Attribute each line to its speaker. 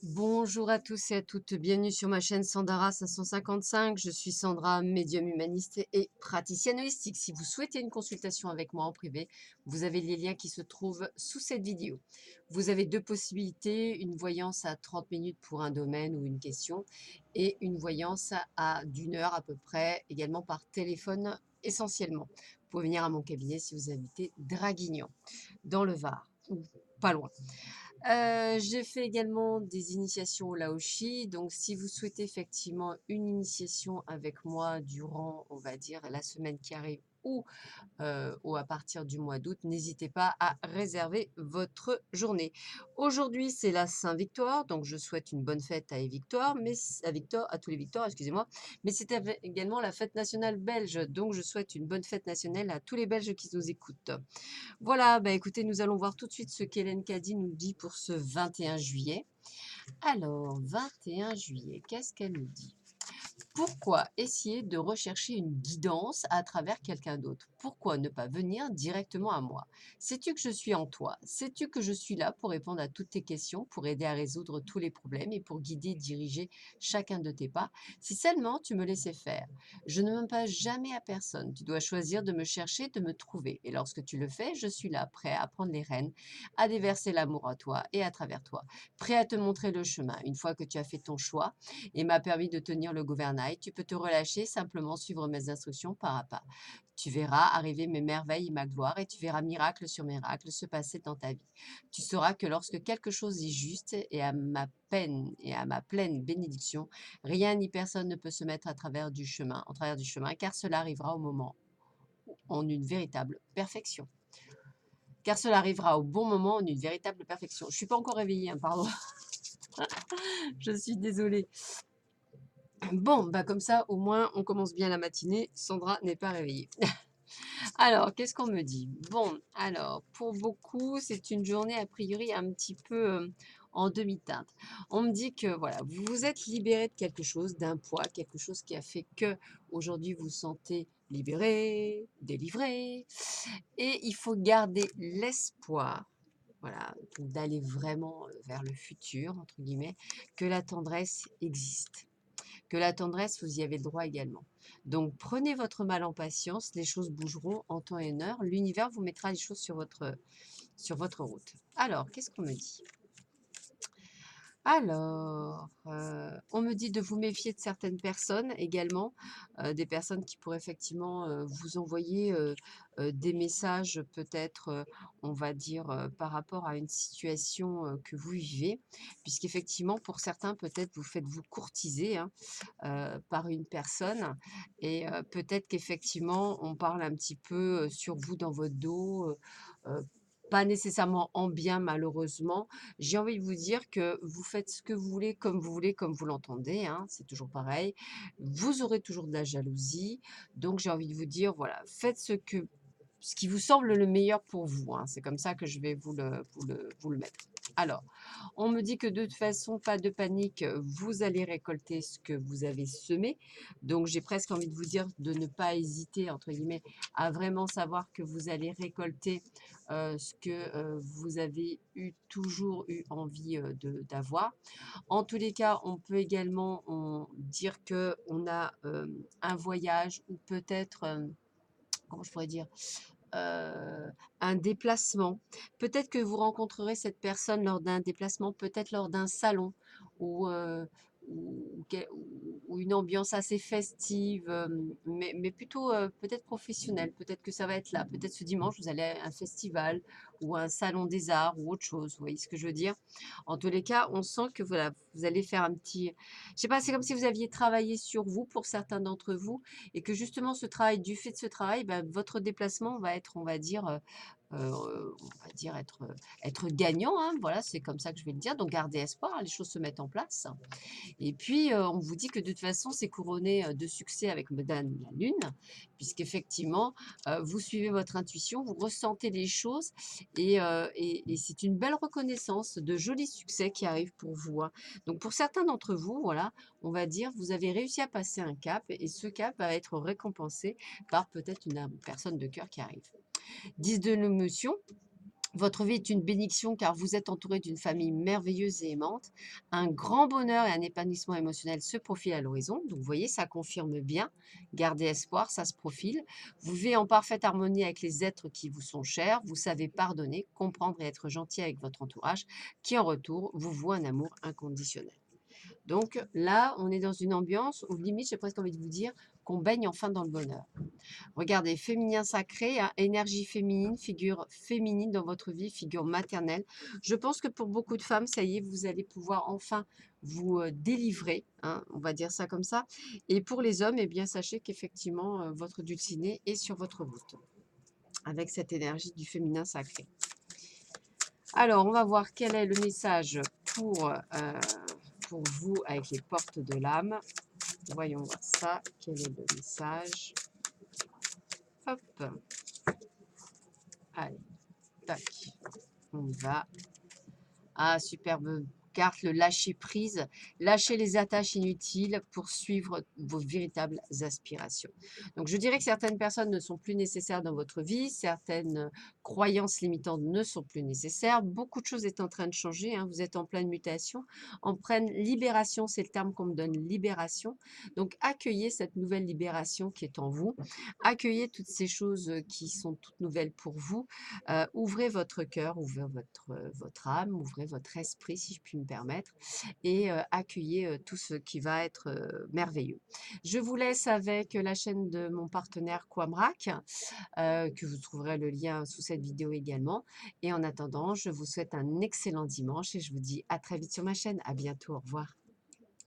Speaker 1: Bonjour à tous et à toutes, bienvenue sur ma chaîne Sandara 555. Je suis Sandra, médium humaniste et praticienne holistique. Si vous souhaitez une consultation avec moi en privé, vous avez les liens qui se trouvent sous cette vidéo. Vous avez deux possibilités, une voyance à 30 minutes pour un domaine ou une question et une voyance à d'une heure à peu près, également par téléphone essentiellement. Vous pouvez venir à mon cabinet si vous habitez Draguignan, dans le Var, ou pas loin. J'ai fait également des initiations au Laoshi, donc si vous souhaitez effectivement une initiation avec moi durant, on va dire, la semaine qui arrive ou à partir du mois d'août, n'hésitez pas à réserver votre journée. Aujourd'hui, c'est la Saint-Victor, donc je souhaite une bonne fête à Victor, à tous les Victoires, excusez-moi, mais c'est également la fête nationale belge, donc je souhaite une bonne fête nationale à tous les Belges qui nous écoutent. Voilà, bah écoutez, nous allons voir tout de suite ce qu'Hélène Caddy nous dit pour ce 21 juillet. Alors, 21 juillet, qu'est-ce qu'elle nous dit? Pourquoi essayer de rechercher une guidance à travers quelqu'un d'autre? Pourquoi ne pas venir directement à moi? Sais-tu que je suis en toi? Sais-tu que je suis là pour répondre à toutes tes questions, pour aider à résoudre tous les problèmes et pour guider et diriger chacun de tes pas? Si seulement tu me laissais faire. Je ne me passe jamais à personne. Tu dois choisir de me chercher, de me trouver. Et lorsque tu le fais, je suis là, prêt à prendre les rênes, à déverser l'amour à toi et à travers toi. Prêt à te montrer le chemin. Une fois que tu as fait ton choix, et m'a permis de tenir le gouvernail. Tu peux te relâcher, simplement suivre mes instructions pas à pas. Tu verras arriver mes merveilles et ma gloire et tu verras miracle sur miracle se passer dans ta vie. Tu sauras que lorsque quelque chose est juste et à ma peine et à ma pleine bénédiction, rien ni personne ne peut se mettre en travers du chemin, car cela arrivera au moment en une véritable perfection. Car cela arrivera au bon moment en une véritable perfection. Je suis pas encore réveillée, hein, pardon. Je suis désolée. Bon, bah comme ça, au moins, on commence bien la matinée. Sandra n'est pas réveillée. Alors, qu'est-ce qu'on me dit? Bon, alors, pour beaucoup, c'est une journée a priori un petit peu en demi-teinte. On me dit que voilà, vous vous êtes libéré de quelque chose, d'un poids, quelque chose qui a fait que aujourd'hui vous vous sentez libéré, délivré, et il faut garder l'espoir. Voilà, d'aller vraiment vers le futur, entre guillemets, que la tendresse existe, que la tendresse, vous y avez le droit également. Donc, prenez votre mal en patience, les choses bougeront en temps et en heure. L'univers vous mettra les choses sur votre route. Alors, qu'est-ce qu'on me dit? Alors, on me dit de vous méfier de certaines personnes également, des personnes qui pourraient effectivement vous envoyer des messages peut-être, on va dire, par rapport à une situation que vous vivez, puisqu'effectivement, pour certains, peut-être vous faites-vous courtiser hein, par une personne et peut-être qu'effectivement, on parle un petit peu sur vous dans votre dos. Pas nécessairement en bien malheureusement. J'ai envie de vous dire que vous faites ce que vous voulez, comme vous l'entendez, hein, c'est toujours pareil. Vous aurez toujours de la jalousie, donc j'ai envie de vous dire, voilà, faites ce qui vous semble le meilleur pour vous, hein. C'est comme ça que je vais vous le mettre. Alors, on me dit que de toute façon, pas de panique, vous allez récolter ce que vous avez semé. Donc, j'ai presque envie de vous dire de ne pas hésiter, entre guillemets, à vraiment savoir que vous allez récolter ce que vous avez toujours eu envie d'avoir. En tous les cas, on peut également dire qu'on a un voyage ou peut-être, comment je pourrais dire, un déplacement. Peut-être que vous rencontrerez cette personne lors d'un déplacement, peut-être lors d'un salon ou, ou une ambiance assez festive, mais plutôt peut-être professionnelle. Peut-être que ça va être là. Peut-être ce dimanche, vous allez à un festival ou à un salon des arts ou autre chose. Vous voyez ce que je veux dire? En tous les cas, on sent que voilà, vous allez faire un petit... Je sais pas, c'est comme si vous aviez travaillé sur vous pour certains d'entre vous et que justement ce travail, du fait de ce travail, bah, votre déplacement va être, on va dire être gagnant, hein, voilà, c'est comme ça que je vais le dire. Donc gardez espoir, hein, les choses se mettent en place. Et puis on vous dit que de toute façon, c'est couronné de succès avec Madame la Lune, puisqu'effectivement, vous suivez votre intuition, vous ressentez les choses et c'est une belle reconnaissance, de jolis succès qui arrivent pour vous, hein. Donc pour certains d'entre vous, voilà, on va dire, vous avez réussi à passer un cap et ce cap va être récompensé par peut-être une personne de cœur qui arrive. 10 de l'émotion, Votre vie est une bénédiction car vous êtes entouré d'une famille merveilleuse et aimante. Un grand bonheur et un épanouissement émotionnel se profilent à l'horizon. Donc, vous voyez, ça confirme bien. Gardez espoir, ça se profile. Vous vivez en parfaite harmonie avec les êtres qui vous sont chers. Vous savez pardonner, comprendre et être gentil avec votre entourage, qui en retour vous voue un amour inconditionnel. Donc là, on est dans une ambiance où limite, j'ai presque envie de vous dire qu'on baigne enfin dans le bonheur. Regardez, féminin sacré, hein, énergie féminine, figure féminine dans votre vie, figure maternelle. Je pense que pour beaucoup de femmes, ça y est, vous allez pouvoir enfin vous délivrer, hein, on va dire ça comme ça. Et pour les hommes, eh bien, sachez qu'effectivement, votre dulciné est sur votre route, avec cette énergie du féminin sacré. Alors, on va voir quel est le message pour vous avec les portes de l'âme. Voyons voir ça. Quel est le message? Hop. Allez, tac. On y va. Ah, superbe carte, le lâcher prise. Lâcher les attaches inutiles pour suivre vos véritables aspirations. Donc, je dirais que certaines personnes ne sont plus nécessaires dans votre vie. Certaines croyances limitantes ne sont plus nécessaires. Beaucoup de choses est en train de changer, hein. Vous êtes en pleine mutation, en pleine libération. C'est le terme qu'on me donne, libération. Donc, accueillez cette nouvelle libération qui est en vous. Accueillez toutes ces choses qui sont toutes nouvelles pour vous. Ouvrez votre cœur, ouvrez votre âme, ouvrez votre esprit, si je puis me permettre, et accueillez tout ce qui va être merveilleux. Je vous laisse avec la chaîne de mon partenaire Quamrac, que vous trouverez le lien sous cette vidéo également. Et en attendant, je vous souhaite un excellent dimanche et je vous dis à très vite sur ma chaîne. À bientôt, au revoir.